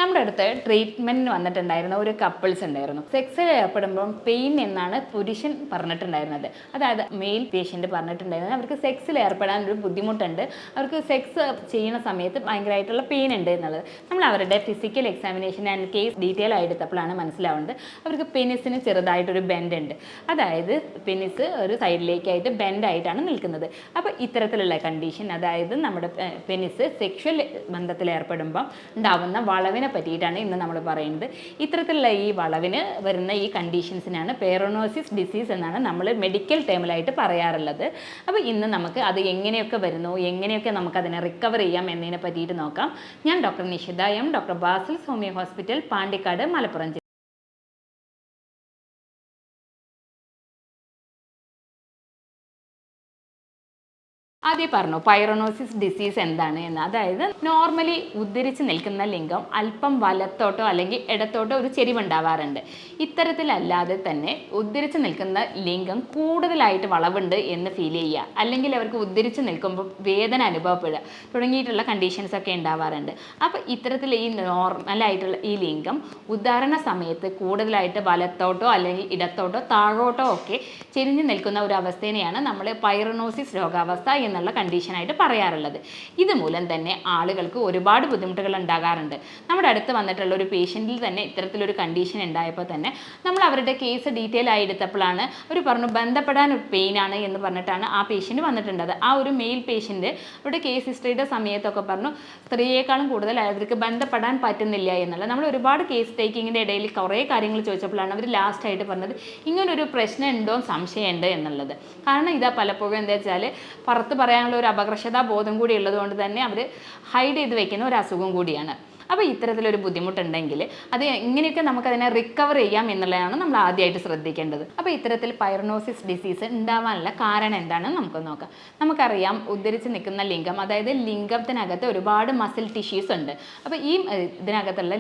നമ്മുടെ അടുത്ത് ട്രീറ്റ്മെൻറ്റിന് വന്നിട്ടുണ്ടായിരുന്ന ഒരു കപ്പിൾസ് ഉണ്ടായിരുന്നു. സെക്സിൽ ഏർപ്പെടുമ്പം പെയിൻ എന്നാണ് പുരുഷൻ പറഞ്ഞിട്ടുണ്ടായിരുന്നത്. അതായത് മെയിൽ പേഷ്യൻ്റ് പറഞ്ഞിട്ടുണ്ടായിരുന്നത് അവർക്ക് സെക്സിൽ ഏർപ്പെടാൻ ഒരു ബുദ്ധിമുട്ടുണ്ട്, അവർക്ക് സെക്സ് ചെയ്യുന്ന സമയത്ത് ഭയങ്കരമായിട്ടുള്ള പെയിൻ ഉണ്ട് എന്നുള്ളത്. നമ്മൾ അവരുടെ physical examination and case detail ആയി എടുത്തപ്പോഴാണ് മനസ്സിലാവുന്നത് അവർക്ക് പെനിസിന് ചെറുതായിട്ടൊരു ബെൻഡ് ഉണ്ട്. അതായത് പെനിസ് ഒരു സൈഡിലേക്കായിട്ട് ബെൻഡായിട്ടാണ് നിൽക്കുന്നത്. അപ്പോൾ ഇത്തരത്തിലുള്ള കണ്ടീഷൻ, അതായത് നമ്മുടെ പെനിസ് സെക്ഷൽ ബന്ധത്തിൽ ഏർപ്പെടുമ്പോൾ ഉണ്ടാവുന്ന വളവിനെ പറ്റിയിട്ടാണ് ഇന്ന് നമ്മൾ പറയുന്നത്. ഇത്തരത്തിലുള്ള ഈ വളവിന് വരുന്ന ഈ കണ്ടീഷൻസിനാണ് പെയറോനോസിസ് ഡിസീസ് എന്നാണ് നമ്മൾ മെഡിക്കൽ ടേമിലായിട്ട് പറയാറുള്ളത്. അപ്പോൾ ഇന്ന് നമുക്ക് അത് എങ്ങനെയൊക്കെ വരുന്നു, എങ്ങനെയൊക്കെ നമുക്കതിനെ റിക്കവർ ചെയ്യാം എന്നതിനെ പറ്റിയിട്ട് നോക്കാം. ഞാൻ doctor Nishitha M, doctor Basil's homeo hospital, Pandikkad, Malappuram ജില്ല. ആദ്യം പറഞ്ഞു പൈറോനോസിസ് ഡിസീസ് എന്താണ് എന്ന്. അതായത് നോർമലി ഉദ്ധരിച്ച് നിൽക്കുന്ന ലിംഗം അല്പം വലത്തോട്ടോ അല്ലെങ്കിൽ ഇടത്തോട്ടോ ഒരു ചെരിവുണ്ടാവാറുണ്ട്. ഇത്തരത്തിലല്ലാതെ തന്നെ ഉദ്ധരിച്ച് നിൽക്കുന്ന ലിംഗം കൂടുതലായിട്ട് വളവുണ്ട് എന്ന് ഫീൽ ചെയ്യുക, അല്ലെങ്കിൽ അവർക്ക് ഉദ്ധരിച്ച് നിൽക്കുമ്പോൾ വേദന അനുഭവപ്പെടുക തുടങ്ങിയിട്ടുള്ള കണ്ടീഷൻസ് ഒക്കെ ഉണ്ടാവാറുണ്ട്. അപ്പോൾ ഇത്തരത്തിൽ ഈ നോർമലായിട്ടുള്ള ഈ ലിംഗം ഉദ്ധാരണ സമയത്ത് കൂടുതലായിട്ട് വലത്തോട്ടോ അല്ലെങ്കിൽ ഇടത്തോട്ടോ താഴോട്ടോ ഒക്കെ ചെരിഞ്ഞു നിൽക്കുന്ന ഒരു അവസ്ഥേനെയാണ് നമ്മൾ പൈറോനോസിസ് രോഗാവസ്ഥ എന്നുള്ള കണ്ടീഷനായിട്ട് പറയാറുള്ളത്. ഇതുമൂലം തന്നെ ആളുകൾക്ക് ഒരുപാട് ബുദ്ധിമുട്ടുകൾ ഉണ്ടാകാറുണ്ട്. നമ്മുടെ അടുത്ത് വന്നിട്ടുള്ള ഒരു പേഷ്യൻറ്റിൽ തന്നെ ഇത്തരത്തിലൊരു കണ്ടീഷൻ ഉണ്ടായപ്പോൾ തന്നെ നമ്മൾ അവരുടെ കേസ് ഡീറ്റെയിൽ ആയി എടുത്തപ്പോഴാണ് അവർ പറഞ്ഞു ബന്ധപ്പെടാൻ ഒരു പെയിനാണ് എന്ന് പറഞ്ഞിട്ടാണ് ആ പേഷ്യൻറ്റ് വന്നിട്ടുണ്ടത്. ആ ഒരു മെയിൽ പേഷ്യൻറ്റ് അവരുടെ കേസ് ഹിസ്റ്ററിയുടെ സമയത്തൊക്കെ പറഞ്ഞു സ്ത്രീയേക്കാളും കൂടുതൽ അവർക്ക് ബന്ധപ്പെടാൻ പറ്റുന്നില്ല എന്നുള്ള. നമ്മൾ ഒരുപാട് കേസ് ടേക്കിങ്ങിൻ്റെ ഇടയിൽ കുറേ കാര്യങ്ങൾ ചോദിച്ചപ്പോഴാണ് അവർ ലാസ്റ്റായിട്ട് പറഞ്ഞത് ഇങ്ങനൊരു പ്രശ്നം ഉണ്ടോ സംശയമുണ്ട് എന്നുള്ളത്. കാരണം ഇതാ പലപ്പോഴും എന്താ വെച്ചാൽ പുറത്ത് പറയാനുള്ള ഒരു അപകർഷതാ ബോധം കൂടി ഉള്ളതുകൊണ്ട് തന്നെ അവർ ഹൈഡ് ചെയ്ത് വെക്കുന്ന ഒരു അസുഖം കൂടിയാണ്. അപ്പോൾ ഇത്തരത്തിലൊരു ബുദ്ധിമുട്ടുണ്ടെങ്കിൽ അത് എങ്ങനെയൊക്കെ നമുക്കതിനെ റിക്കവർ ചെയ്യാം എന്നുള്ളതാണ് നമ്മൾ ആദ്യമായിട്ട് ശ്രദ്ധിക്കേണ്ടത്. അപ്പോൾ ഇത്തരത്തിൽ പൈറോനോസിസ് ഡിസീസ് ഉണ്ടാവാനുള്ള കാരണം എന്താണെന്ന് നമുക്ക് നോക്കാം. നമുക്കറിയാം ഉദ്ധരിച്ച് നിൽക്കുന്ന ലിംഗം, അതായത് ലിംഗത്തിനകത്ത് ഒരുപാട് മസിൽ ടിഷ്യൂസ് ഉണ്ട്. അപ്പോൾ ഈ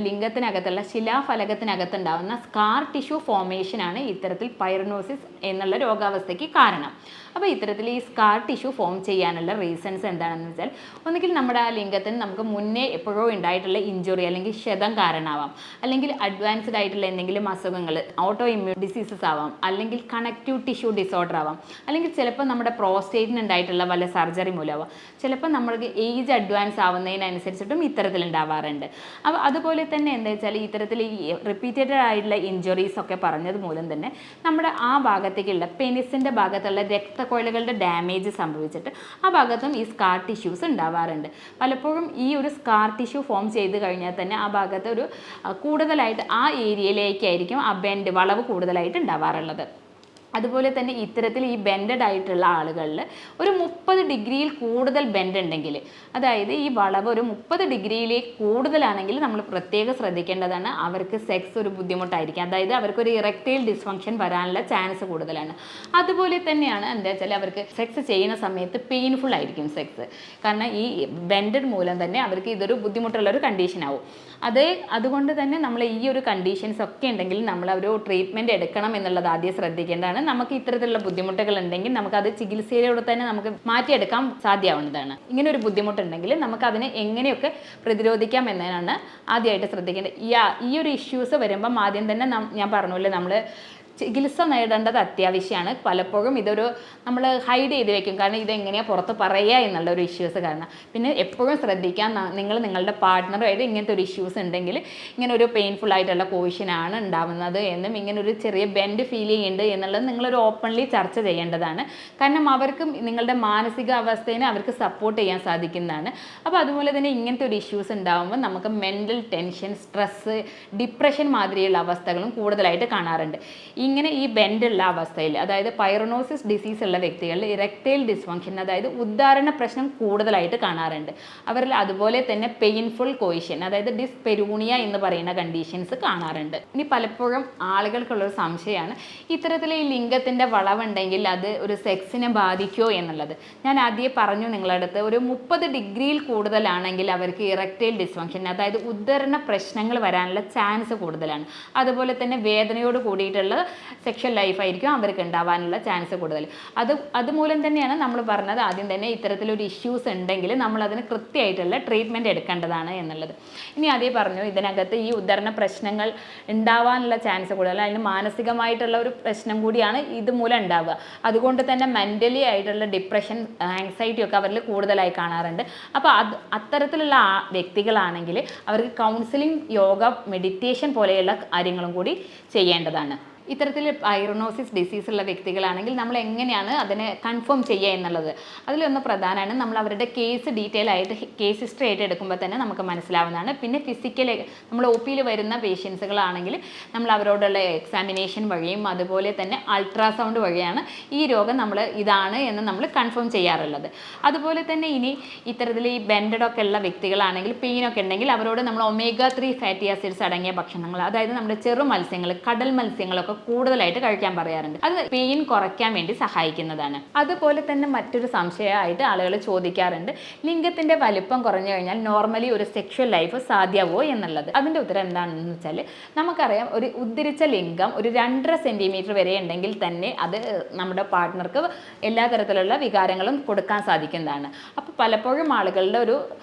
ലിംഗത്തിനകത്തുള്ള ശിലാഫലകത്തിനകത്ത് ഉണ്ടാകുന്ന സ്കാർ ടിഷ്യൂ ഫോർമേഷനാണ് ഇത്തരത്തിൽ പൈറോനോസിസ് എന്നുള്ള രോഗാവസ്ഥയ്ക്ക് കാരണം. അപ്പോൾ ഇത്തരത്തിൽ ഈ സ്കാർ ടിഷ്യൂ ഫോം ചെയ്യാനുള്ള റീസൺസ് എന്താണെന്ന് വെച്ചാൽ, ഒന്നുകിൽ നമ്മുടെ ആ ലിംഗത്തിന് നമുക്ക് മുന്നേ എപ്പോഴോ ഉണ്ടായിട്ടുള്ള ഇഞ്ചുറി അല്ലെങ്കിൽ ക്ഷതം കാരണമാവാം, അല്ലെങ്കിൽ അഡ്വാൻസ്ഡ് ആയിട്ടുള്ള എന്തെങ്കിലും അസുഖങ്ങൾ, ഓട്ടോ ഇമ്മ്യൂൺ ഡിസീസസ് ആവാം, അല്ലെങ്കിൽ കണക്റ്റീവ് ടിഷ്യൂ ഡിസോർഡർ ആവാം, അല്ലെങ്കിൽ ചിലപ്പോൾ നമ്മുടെ പ്രോസ്റ്റേറ്റിന് ഉണ്ടായിട്ടുള്ള വല്ല സർജറി മൂലമാവാം, ചിലപ്പോൾ നമ്മൾക്ക് ഏജ് അഡ്വാൻസ് ആവുന്നതിനനുസരിച്ചിട്ടും ഇത്തരത്തിലുണ്ടാവാറുണ്ട്. അപ്പോൾ അതുപോലെ തന്നെ എന്താ വെച്ചാൽ ഇത്തരത്തിൽ ഈ റിപ്പീറ്റഡ് ആയിട്ടുള്ള ഇഞ്ചുറീസ് ഒക്കെ പറഞ്ഞത് മൂലം തന്നെ നമ്മുടെ ആ ഭാഗത്തേക്കുള്ള പെനിസിൻ്റെ ഭാഗത്തുള്ള രക്തക്കൊഴലുകളുടെ ഡാമേജ് സംഭവിച്ചിട്ട് ആ ഭാഗത്തും ഈ സ്കാർ ടിഷ്യൂസ് ഉണ്ടാവാറുണ്ട്. പലപ്പോഴും ഈ ഒരു സ്കാർ ടിഷ്യൂ ഫോം ചെയ്ത് കഴിഞ്ഞാൽ തന്നെ ആ ഭാഗത്ത് ഒരു കൂടുതലായിട്ട് ആ ഏരിയയിലേക്കായിരിക്കും ആ ബെൻഡ് വളവ് കൂടുതലായിട്ട് ഉണ്ടാവാറുള്ളത്. അതുപോലെ തന്നെ ഇത്തരത്തിൽ ഈ ബെൻഡഡ് ആയിട്ടുള്ള ആളുകളിൽ ഒരു 30 ഡിഗ്രിയിൽ കൂടുതൽ ബെൻഡ് ഉണ്ടെങ്കിൽ, അതായത് ഈ വളവ് ഒരു 30 ഡിഗ്രിയിലേക്ക് കൂടുതലാണെങ്കിൽ നമ്മൾ പ്രത്യേകം ശ്രദ്ധിക്കേണ്ടതാണ്. അവർക്ക് സെക്സ് ഒരു ബുദ്ധിമുട്ടായിരിക്കും, അതായത് അവർക്കൊരു ഇറക്റ്റൈൽ ഡിസ്ഫങ്ഷൻ വരാനുള്ള ചാൻസ് കൂടുതലാണ്. അതുപോലെ തന്നെയാണ് എന്താ വെച്ചാൽ അവർക്ക് സെക്സ് ചെയ്യുന്ന സമയത്ത് പെയിൻഫുൾ ആയിരിക്കും സെക്സ്. കാരണം ഈ ബെൻഡഡ് മൂലം തന്നെ അവർക്ക് ഇതൊരു ബുദ്ധിമുട്ടുള്ളൊരു കണ്ടീഷൻ ആവും. അതുകൊണ്ട് തന്നെ നമ്മൾ ഈ ഒരു കണ്ടീഷൻസ് ഒക്കെ ഉണ്ടെങ്കിൽ നമ്മൾ ഒരു ട്രീറ്റ്മെൻറ്റ് എടുക്കണം എന്നുള്ളത് ആദ്യം ശ്രദ്ധിക്കേണ്ടതാണ്. നമുക്ക് ഇത്തരത്തിലുള്ള ബുദ്ധിമുട്ടുകൾ ഉണ്ടെങ്കിൽ നമുക്കത് ചികിത്സയിലൂടെ തന്നെ നമുക്ക് മാറ്റിയെടുക്കാൻ സാധ്യമാവുന്നതാണ്. ഇങ്ങനെ ഒരു ബുദ്ധിമുട്ടുണ്ടെങ്കിൽ നമുക്ക് അതിനെ എങ്ങനെയൊക്കെ പ്രതിരോധിക്കാം എന്നതാണ് ആദ്യമായിട്ട് ശ്രദ്ധിക്കേണ്ടത്. ഈ ഒരു ഇഷ്യൂസ് വരുമ്പം ആദ്യം തന്നെ ഞാൻ പറഞ്ഞല്ലോ നമ്മൾ ചികിത്സ നേടേണ്ടത് അത്യാവശ്യമാണ്. പലപ്പോഴും ഇതൊരു നമ്മൾ ഹൈഡ് ചെയ്ത് വെക്കും, കാരണം ഇതെങ്ങനെയാണ് പുറത്ത് പറയുക എന്നുള്ള ഒരു ഇഷ്യൂസ് കാരണം. പിന്നെ എപ്പോഴും ശ്രദ്ധിക്കാൻ നിങ്ങൾ നിങ്ങളുടെ പാർട്ട്ണറുമായിട്ട് ഇങ്ങനത്തെ ഒരു ഇഷ്യൂസ് ഉണ്ടെങ്കിൽ ഇങ്ങനെ ഒരു പെയിൻഫുൾ ആയിട്ടുള്ള കോഷ്യനാണ് ഉണ്ടാവുന്നത് എന്നും ഇങ്ങനെ ഒരു ചെറിയ ബെൻഡ് ഫീൽ ചെയ്യുന്നുണ്ട് എന്നുള്ളത് നിങ്ങളൊരു ഓപ്പൺലി ചർച്ച ചെയ്യേണ്ടതാണ്. കാരണം അവർക്ക് നിങ്ങളുടെ മാനസിക അവസ്ഥയെ അവർക്ക് സപ്പോർട്ട് ചെയ്യാൻ സാധിക്കുന്നതാണ്. അപ്പോൾ അതുപോലെ തന്നെ ഇങ്ങനത്തെ ഒരു ഇഷ്യൂസ് ഉണ്ടാകുമ്പോൾ നമുക്ക് മെൻ്റൽ ടെൻഷൻ, സ്ട്രെസ്സ്, ഡിപ്രഷൻ മാതിരിയുള്ള അവസ്ഥകളും കൂടുതലായിട്ട് കാണാറുണ്ട്. ഇങ്ങനെ ഈ ബെൻഡുള്ള അവസ്ഥയിൽ, അതായത് പൈറോനോസിസ് ഡിസീസ് ഉള്ള വ്യക്തികളിൽ ഇറക്റ്റൈൽ ഡിസ്ഫങ്ഷൻ, അതായത് ഉദ്ധാരണ പ്രശ്നം കൂടുതലായിട്ട് കാണാറുണ്ട്. അവരിൽ അതുപോലെ തന്നെ പെയിൻഫുൾ കോയിഷൻ, അതായത് ഡിസ്പെരൂണിയ എന്ന് പറയുന്ന കണ്ടീഷൻസ് കാണാറുണ്ട്. ഇനി പലപ്പോഴും ആളുകൾക്കുള്ളൊരു സംശയമാണ് ഇത്തരത്തിൽ ഈ ലിംഗത്തിൻ്റെ വളവുണ്ടെങ്കിൽ അത് ഒരു സെക്സിനെ ബാധിക്കുമോ എന്നുള്ളത്. ഞാൻ ആദ്യം പറഞ്ഞു നിങ്ങളുടെ അടുത്ത് ഒരു 30 ഡിഗ്രിയിൽ കൂടുതലാണെങ്കിൽ അവർക്ക് ഇറക്റ്റൈൽ ഡിസ്ഫങ്ഷൻ, അതായത് ഉദ്ധാരണ പ്രശ്നങ്ങൾ വരാനുള്ള ചാൻസ് കൂടുതലാണ്. അതുപോലെ തന്നെ വേദനയോട് കൂടിയിട്ടുള്ള സെക്ഷൽ ലൈഫായിരിക്കും അവർക്ക് ഉണ്ടാവാനുള്ള ചാൻസ് കൂടുതൽ. അതുമൂലം തന്നെയാണ് നമ്മൾ പറഞ്ഞത് ആദ്യം തന്നെ ഇത്തരത്തിലൊരു ഇഷ്യൂസ് ഉണ്ടെങ്കിൽ നമ്മളതിന് കൃത്യമായിട്ടുള്ള ട്രീറ്റ്മെൻറ്റ് എടുക്കേണ്ടതാണ് എന്നുള്ളത്. ഇനി ആദ്യം പറഞ്ഞു ഇതിനകത്ത് ഈ ഉദാഹരണ പ്രശ്നങ്ങൾ ഉണ്ടാവാനുള്ള ചാൻസ് കൂടുതൽ, അതിന് മാനസികമായിട്ടുള്ള ഒരു പ്രശ്നം കൂടിയാണ് ഇതുമൂലം ഉണ്ടാവുക. അതുകൊണ്ട് തന്നെ മെൻ്റലി ആയിട്ടുള്ള ഡിപ്രഷൻ, ആങ്സൈറ്റി ഒക്കെ അവരിൽ കൂടുതലായി കാണാറുണ്ട്. അപ്പോൾ അത്തരത്തിലുള്ള വ്യക്തികളാണെങ്കിൽ അവർക്ക് കൗൺസിലിംഗ്, യോഗ, മെഡിറ്റേഷൻ പോലെയുള്ള കാര്യങ്ങളും കൂടി ചെയ്യേണ്ടതാണ്. ഇത്തരത്തിൽ പൈറോനോസിസ് ഡിസീസ് ഉള്ള വ്യക്തികളാണെങ്കിൽ നമ്മൾ എങ്ങനെയാണ് അതിനെ കൺഫേം ചെയ്യുക എന്നുള്ളത്, അതിലൊന്ന് പ്രധാനമാണ് നമ്മൾ അവരുടെ കേസ് ഡീറ്റെയിൽ ആയിട്ട് കേസ് ഹിസ്റ്ററി ആയിട്ട് എടുക്കുമ്പോൾ തന്നെ നമുക്ക് മനസ്സിലാവുന്നതാണ്. പിന്നെ ഫിസിക്കലി നമ്മൾ ഒ പിയിൽ വരുന്ന പേഷ്യൻസുകളാണെങ്കിൽ നമ്മൾ അവരോടുള്ള എക്സാമിനേഷൻ വഴിയും അതുപോലെ തന്നെ അൾട്രാസൗണ്ട് വഴിയാണ് ഈ രോഗം നമ്മൾ ഇതാണ് എന്ന് നമ്മൾ കൺഫേം ചെയ്യാറുള്ളത്. അതുപോലെ തന്നെ ഇനി ഇത്തരത്തിൽ ഈ ബെൻഡഡൊക്കെ ഉള്ള വ്യക്തികളാണെങ്കിൽ, പെയിനൊക്കെ ഉണ്ടെങ്കിൽ അവരോട് നമ്മൾ omega-3 ഫാറ്റി ആസിഡ്സ് അടങ്ങിയ ഭക്ഷണങ്ങൾ, അതായത് നമ്മുടെ ചെറു മത്സ്യങ്ങൾ, കടൽ മത്സ്യങ്ങളൊക്കെ കൂടുതലായിട്ട് കഴിക്കാൻ പറയാറുണ്ട്. അത് പെയിൻ കുറയ്ക്കാൻ വേണ്ടി സഹായിക്കുന്നതാണ്. അതുപോലെ തന്നെ മറ്റൊരു സംശയമായിട്ട് ആളുകൾ ചോദിക്കാറുണ്ട്, ലിംഗത്തിന്റെ വലിപ്പം കുറഞ്ഞു കഴിഞ്ഞാൽ നോർമലി ഒരു സെക്ഷൽ ലൈഫ് സാധ്യമോ എന്നുള്ളത്. അതിന്റെ ഉത്തരം എന്താണെന്ന് വെച്ചാൽ, നമുക്കറിയാം ഒരു ഉദ്ധരിച്ച ലിംഗം ഒരു 2.5 സെന്റിമീറ്റർ വരെ ഉണ്ടെങ്കിൽ തന്നെ അത് നമ്മുടെ പാർട്ട്ണർക്ക് എല്ലാ തരത്തിലുള്ള വികാരങ്ങളും കൊടുക്കാൻ സാധിക്കുന്നതാണ്. അപ്പോൾ പലപ്പോഴും ആളുകളുടെ ഒരു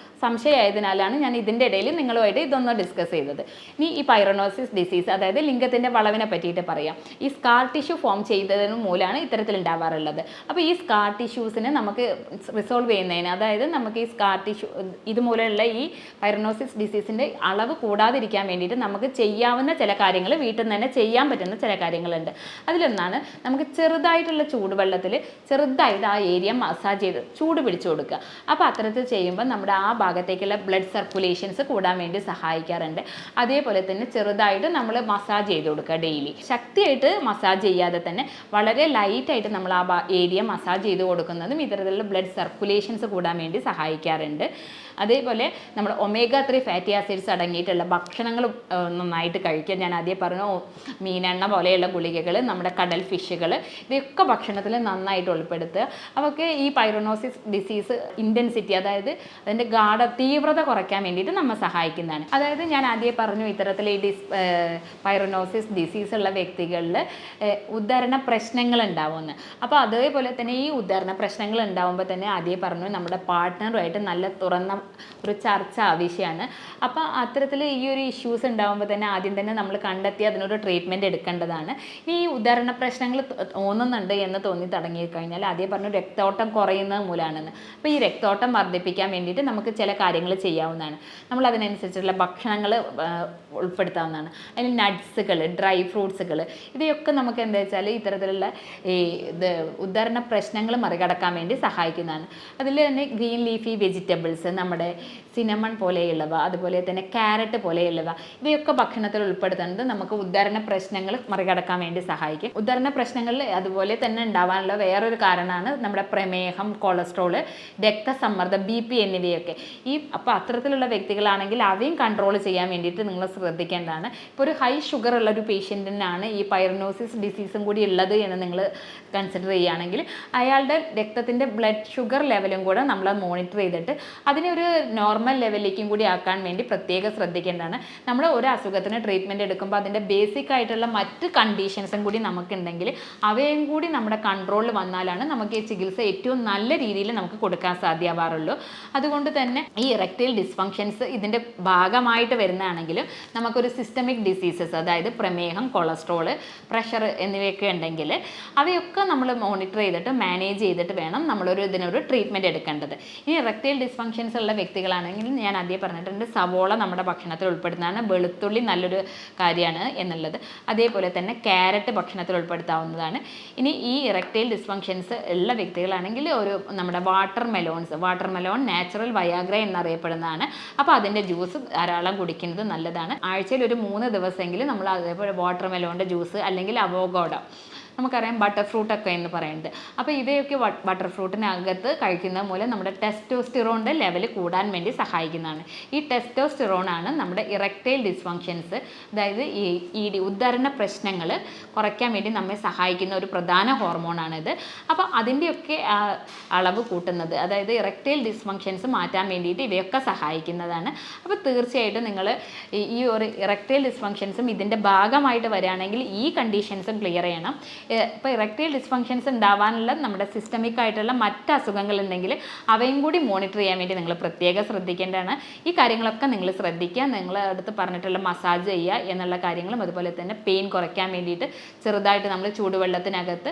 സംശയമായതിനാലാണ് ഞാൻ ഇതിൻ്റെ ഇടയിൽ നിങ്ങളുമായിട്ട് ഇതൊന്ന് ഡിസ്കസ് ചെയ്തത്. ഇനി ഈ പൈറോനോസിസ് ഡിസീസ്, അതായത് ലിംഗത്തിൻ്റെ വളവിനെ പറ്റിയിട്ട് പറയാം. ഈ സ്കാർ ടിഷ്യൂ ഫോം ചെയ്തതിന് മൂലമാണ് ഇത്തരത്തിൽ ഉണ്ടാവാറുള്ളത്. അപ്പോൾ ഈ സ്കാർ ടിഷ്യൂസിനെ നമുക്ക് റിസോൾവ് ചെയ്യുന്നതിന്, അതായത് നമുക്ക് ഈ സ്കാർ ടിഷ്യൂ ഇതുമൂലമുള്ള ഈ പൈറോനോസിസ് ഡിസീസിൻ്റെ അളവ് കൂടാതിരിക്കാൻ വേണ്ടിയിട്ട് നമുക്ക് ചെയ്യാവുന്ന ചില കാര്യങ്ങൾ, വീട്ടിൽ നിന്ന് തന്നെ ചെയ്യാൻ പറ്റുന്ന ചില കാര്യങ്ങളുണ്ട്. അതിലൊന്നാണ് നമുക്ക് ചെറുതായിട്ടുള്ള ചൂടുവെള്ളത്തിൽ ചെറുതായിട്ട് ആ ഏരിയ മസാജ് ചെയ്ത് ചൂട് പിടിച്ചു കൊടുക്കുക. അപ്പോൾ അത്തരത്തിൽ ചെയ്യുമ്പോൾ നമ്മുടെ ആ ഭാഗത്തേക്കുള്ള ബ്ലഡ് സർക്കുലേഷൻസ് കൂടാൻ വേണ്ടി സഹായിക്കാറുണ്ട്. അതേപോലെ തന്നെ ചെറുതായിട്ട് നമ്മൾ മസാജ് ചെയ്ത് കൊടുക്കുക ഡെയിലി. ശക്തിയായിട്ട് മസാജ് ചെയ്യാതെ തന്നെ വളരെ ലൈറ്റായിട്ട് നമ്മൾ ആ ഏരിയ മസാജ് ചെയ്ത് കൊടുക്കുന്നതും ഇത്തരത്തിലുള്ള ബ്ലഡ് സർക്കുലേഷൻസ് കൂടാൻ വേണ്ടി സഹായിക്കാറുണ്ട്. അതേപോലെ നമ്മൾ omega-3 ഫാറ്റി ആസിഡ്സ് അടങ്ങിയിട്ടുള്ള ഭക്ഷണങ്ങൾ നന്നായിട്ട് കഴിക്കുക. ഞാൻ ആദ്യം പറഞ്ഞു മീനെണ്ണ പോലെയുള്ള ഗുളികകൾ, നമ്മുടെ കടൽ ഫിഷുകൾ, ഇവയൊക്കെ ഭക്ഷണത്തിൽ നന്നായിട്ട് ഉൾപ്പെടുത്തുക. അവർക്ക് ഈ പൈറോനോസിസ് ഡിസീസ് ഇൻറ്റൻസിറ്റി, അതായത് അതിൻ്റെ തീവ്രത കുറയ്ക്കാൻ വേണ്ടിയിട്ട് നമ്മൾ സഹായിക്കുന്നതാണ്. അതായത് ഞാൻ ആദ്യം പറഞ്ഞു ഇത്തരത്തിൽ ഈ പൈറോനോസിസ് ഡിസീസ് ഉള്ള വ്യക്തികളിൽ ഉദാഹരണ പ്രശ്നങ്ങൾ ഉണ്ടാവുമെന്ന്. അപ്പോൾ അതേപോലെ തന്നെ ഈ ഉദാഹരണ പ്രശ്നങ്ങൾ ഉണ്ടാവുമ്പോൾ തന്നെ ആദ്യം പറഞ്ഞു നമ്മുടെ പാർട്ട്ണറുമായിട്ട് നല്ല തുറന്ന ഒരു ചർച്ച ആവശ്യമാണ്. അപ്പോൾ അത്തരത്തിൽ ഈ ഒരു ഇഷ്യൂസ് ഉണ്ടാകുമ്പോൾ തന്നെ ആദ്യം തന്നെ നമ്മൾ കണ്ടെത്തി അതിനൊരു ട്രീറ്റ്മെൻറ്റ് എടുക്കേണ്ടതാണ്. ഈ ഉദാഹരണ പ്രശ്നങ്ങൾ തോന്നുന്നുണ്ട് എന്ന് തോന്നി തുടങ്ങിക്കഴിഞ്ഞാൽ ആദ്യം പറഞ്ഞു രക്തോട്ടം കുറയുന്നത് മൂലമാണെന്ന്. അപ്പോൾ ഈ രക്തോട്ടം വർദ്ധിപ്പിക്കാൻ വേണ്ടിയിട്ട് നമുക്ക് ചില കാര്യങ്ങൾ ചെയ്യാവുന്നതാണ്. നമ്മൾ അതിനനുസരിച്ചുള്ള ഭക്ഷണങ്ങൾ ഉൾപ്പെടുത്താവുന്നതാണ്. അതിൽ നട്ട്സുകൾ, ഡ്രൈ ഫ്രൂട്ട്സുകൾ, ഇവയൊക്കെ നമുക്ക് എന്താ വെച്ചാൽ ഇത്തരത്തിലുള്ള ഈ ഉദാഹരണ പ്രശ്നങ്ങൾ മറികടക്കാൻ വേണ്ടി സഹായിക്കുന്നതാണ്. അതിൽ തന്നെ ഗ്രീൻ ലീഫി വെജിറ്റബിൾസ്, നമ്മുടെ സിനമൺ പോലെയുള്ളവ, അതുപോലെ തന്നെ ക്യാരറ്റ് പോലെയുള്ളവ, ഇവയൊക്കെ ഭക്ഷണത്തിൽ ഉൾപ്പെടുത്തുന്നത് നമുക്ക് ഉദാഹരണ പ്രശ്നങ്ങൾ മറികടക്കാൻ വേണ്ടി സഹായിക്കും. ഉദാഹരണ പ്രശ്നങ്ങളിൽ അതുപോലെ തന്നെ ഉണ്ടാവാനുള്ള വേറൊരു കാരണമാണ് നമ്മുടെ പ്രമേഹം, കൊളസ്ട്രോള്, രക്തസമ്മർദ്ദം, BP എന്നിവയൊക്കെ. അപ്പോൾ അത്തരത്തിലുള്ള വ്യക്തികളാണെങ്കിൽ അവയും കൺട്രോൾ ചെയ്യാൻ വേണ്ടിയിട്ട് നിങ്ങൾ ശ്രദ്ധിക്കേണ്ടതാണ്. ഇപ്പോൾ ഒരു ഹൈ ഷുഗർ ഉള്ള ഒരു പേഷ്യൻറ്റിനാണ് ഈ പൈറോനോസിസ് ഡിസീസും കൂടി ഉള്ളത് എന്ന് നിങ്ങൾ കൺസിഡർ ചെയ്യുകയാണെങ്കിൽ അയാളുടെ രക്തത്തിൻ്റെ ബ്ലഡ് ഷുഗർ ലെവലും കൂടെ നമ്മൾ മോണിറ്റർ ചെയ്തിട്ട് അതിനൊരു നോർമൽ ലെവലിലേക്കും കൂടി ആക്കാൻ വേണ്ടി പ്രത്യേകം ശ്രദ്ധിക്കേണ്ടതാണ്. നമ്മൾ ഒരു അസുഖത്തിന് ട്രീറ്റ്മെൻറ്റ് എടുക്കുമ്പോൾ അതിൻ്റെ ബേസിക് ആയിട്ടുള്ള മറ്റ് കണ്ടീഷൻസും കൂടി നമുക്കുണ്ടെങ്കിൽ അവയും കൂടി നമ്മുടെ കൺട്രോളിൽ വന്നാലാണ് നമുക്ക് ഈ ചികിത്സ ഏറ്റവും നല്ല രീതിയിൽ നമുക്ക് കൊടുക്കാൻ സാധ്യമാവാറുള്ളൂ. അതുകൊണ്ട് തന്നെ ഈ ഇറക്ടൈൽ ഡിസ്ഫങ്ഷൻസ് ഇതിൻ്റെ ഭാഗമായിട്ട് വരുന്നതാണെങ്കിലും നമുക്കൊരു സിസ്റ്റമിക് ഡിസീസസ്, അതായത് പ്രമേഹം, കൊളസ്ട്രോള്, പ്രഷർ എന്നിവയൊക്കെ ഉണ്ടെങ്കിൽ അവയൊക്കെ നമ്മൾ മോണിറ്റർ ചെയ്തിട്ട് മാനേജ് ചെയ്തിട്ട് വേണം നമ്മളൊരു ഇതിനൊരു ട്രീറ്റ്മെൻറ്റ് എടുക്കേണ്ടത്. ഈ ഇറക്ടൈൽ ഡിസ്ഫങ്ഷൻസ് ഉള്ള വ്യക്തികളാണെങ്കിൽ ഞാൻ ആദ്യം പറഞ്ഞിട്ടുണ്ട് സവോള നമ്മുടെ ഭക്ഷണത്തിൽ ഉൾപ്പെടുന്നതാണ്, വെളുത്തുള്ളി നല്ലൊരു കാര്യമാണ് എന്നുള്ളത്. അതേപോലെ തന്നെ ക്യാരറ്റ് ഭക്ഷണത്തിൽ ഉൾപ്പെടുത്താവുന്നതാണ്. ഇനി ഈ ഇറക്ടൈൽ ഡിസ്ഫങ്ഷൻസ് ഉള്ള വ്യക്തികളാണെങ്കിൽ നമ്മുടെ വാട്ടർ മെലോൺ നാച്ചുറൽ വയാഗ്ര എന്നറിയപ്പെടുന്നതാണ്. അപ്പോൾ അതിൻ്റെ ജ്യൂസ് ധാരാളം കുടിക്കുന്നത് നല്ലതാണ്. ആഴ്ചയിൽ ഒരു 3 ദിവസമെങ്കിലും നമ്മൾ അതേപോലെ വാട്ടർ മെലോണിൻ്റെ ജ്യൂസ് അല്ലെങ്കിൽ അവോക്കാഡോ നമുക്കറിയാം ബട്ടർ ഫ്രൂട്ടൊക്കെ എന്ന് പറയുന്നത്. അപ്പോൾ ഇവയൊക്കെ ബട്ടർ ഫ്രൂട്ടിനകത്ത് കഴിക്കുന്നത് മൂലം നമ്മുടെ ടെസ്റ്റോസ്റ്റിറോണിൻ്റെ ലെവൽ കൂടാൻ വേണ്ടി സഹായിക്കുന്നതാണ്. ഈ ടെസ്റ്റോസ്റ്റിറോണാണ് നമ്മുടെ ഇറക്റ്റൈൽ ഡിസ്ഫങ്ഷൻസ്, അതായത് ഈ ഉദ്ധരണ പ്രശ്നങ്ങൾ കുറയ്ക്കാൻ വേണ്ടി നമ്മെ സഹായിക്കുന്ന ഒരു പ്രധാന ഹോർമോണാണിത്. അപ്പോൾ അതിൻ്റെയൊക്കെ അളവ് കൂട്ടുന്നത്, അതായത് ഇറക്റ്റൈൽ ഡിസ്ഫങ്ഷൻസ് മാറ്റാൻ വേണ്ടിയിട്ട് ഇവയൊക്കെ സഹായിക്കുന്നതാണ്. അപ്പോൾ തീർച്ചയായിട്ടും നിങ്ങൾ ഈ ഒരു ഇറക്റ്റൈൽ ഡിസ്ഫങ്ഷൻസും ഇതിൻ്റെ ഭാഗമായിട്ട് വരികയാണെങ്കിൽ ഈ കണ്ടീഷൻസും ക്ലിയർ ചെയ്യണം. ഇപ്പോൾ ഇറക്റ്റൈൽ ഡിസ്ഫങ്ഷൻസ് ഉണ്ടാവാനുള്ള നമ്മുടെ സിസ്റ്റമിക് ആയിട്ടുള്ള മറ്റ് അസുഖങ്ങൾ ഉണ്ടെങ്കിൽ അവയും കൂടി മോണിറ്റർ ചെയ്യാൻ വേണ്ടി നിങ്ങൾ പ്രത്യേകം ശ്രദ്ധിക്കേണ്ടതാണ്. ഈ കാര്യങ്ങളൊക്കെ നിങ്ങൾ ശ്രദ്ധിക്കുക. നിങ്ങൾ അടുത്ത് പറഞ്ഞിട്ടുള്ള മസാജ് ചെയ്യുക എന്നുള്ള കാര്യങ്ങളും, അതുപോലെ തന്നെ പെയിൻ കുറയ്ക്കാൻ വേണ്ടിയിട്ട് ചെറുതായിട്ട് നമ്മൾ ചൂടുവെള്ളത്തിനകത്ത്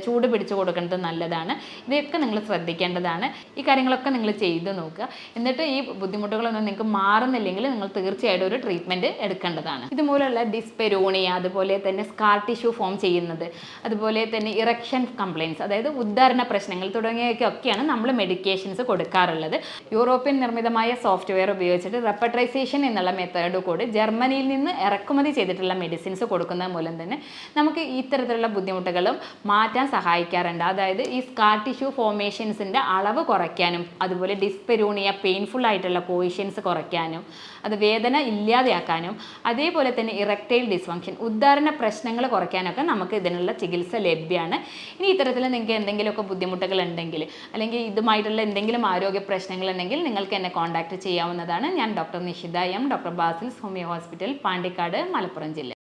ചൂട് പിടിച്ചു കൊടുക്കുന്നത് നല്ലതാണ്. ഇവയൊക്കെ നിങ്ങൾ ശ്രദ്ധിക്കേണ്ടതാണ്. ഈ കാര്യങ്ങളൊക്കെ നിങ്ങൾ ചെയ്ത് നോക്കുക. എന്നിട്ട് ഈ ബുദ്ധിമുട്ടുകളൊന്നും നിങ്ങൾക്ക് മാറുന്നില്ലെങ്കിൽ നിങ്ങൾ തീർച്ചയായിട്ടും ഒരു ട്രീറ്റ്മെൻറ്റ് എടുക്കേണ്ടതാണ്. ഇതുമൂലമുള്ള ഡിസ്പെരോണിയ, അതുപോലെ തന്നെ സ്കാർ ടിഷ്യൂ ഫോം ചെയ്യുന്നത്, അതുപോലെ തന്നെ ഇറക്ഷൻ കംപ്ലയിൻസ്, അതായത് ഉദ്ധാരണ പ്രശ്നങ്ങൾ തുടങ്ങിയവയ്ക്കൊക്കെയാണ് നമ്മൾ മെഡിക്കേഷൻസ് കൊടുക്കാറുള്ളത്. യൂറോപ്യൻ നിർമ്മിതമായ സോഫ്റ്റ്വെയർ ഉപയോഗിച്ചിട്ട് റെപ്പട്രൈസേഷൻ എന്നുള്ള മെത്തേഡ് കൂടി ജർമ്മനിയിൽ നിന്ന് ഇറക്കുമതി ചെയ്തിട്ടുള്ള മെഡിസിൻസ് കൊടുക്കുന്നത് മൂലം തന്നെ നമുക്ക് ഇത്തരത്തിലുള്ള ബുദ്ധിമുട്ടുകളും മാറ്റാൻ സഹായിക്കാറുണ്ട്. അതായത് ഈ സ്കാർ ടിഷ്യൂ ഫോർമേഷൻസിൻ്റെ അളവ് കുറയ്ക്കാനും, അതുപോലെ ഡിസ്പെരോണിയ പെയിൻഫുൾ ആയിട്ടുള്ള പൊസിഷൻസ് കുറയ്ക്കാനും, അത് വേദന ഇല്ലാതെയാക്കാനും, അതേപോലെ തന്നെ ഇറക്റ്റൈൽ ഡിസ്ഫങ്ഷൻ ഉദ്ധാരണ പ്രശ്നങ്ങൾ കുറയ്ക്കാനൊക്കെ നമുക്ക് ഇതിനുള്ള ചികിത്സ ലഭ്യമാണ്. ഇനി ഇത്തരത്തിൽ നിങ്ങൾക്ക് എന്തെങ്കിലുമൊക്കെ ബുദ്ധിമുട്ടുകൾ ഉണ്ടെങ്കിൽ, അല്ലെങ്കിൽ ഇതുമായിട്ടുള്ള എന്തെങ്കിലും ആരോഗ്യ പ്രശ്നങ്ങൾ ഉണ്ടെങ്കിൽ നിങ്ങൾക്ക് എന്നെ കോൺടാക്ട് ചെയ്യാവുന്നതാണ്. ഞാൻ doctor Nishitha M, doctor Basil's homeo hospital, Pandikkad, Malappuram ജില്ല.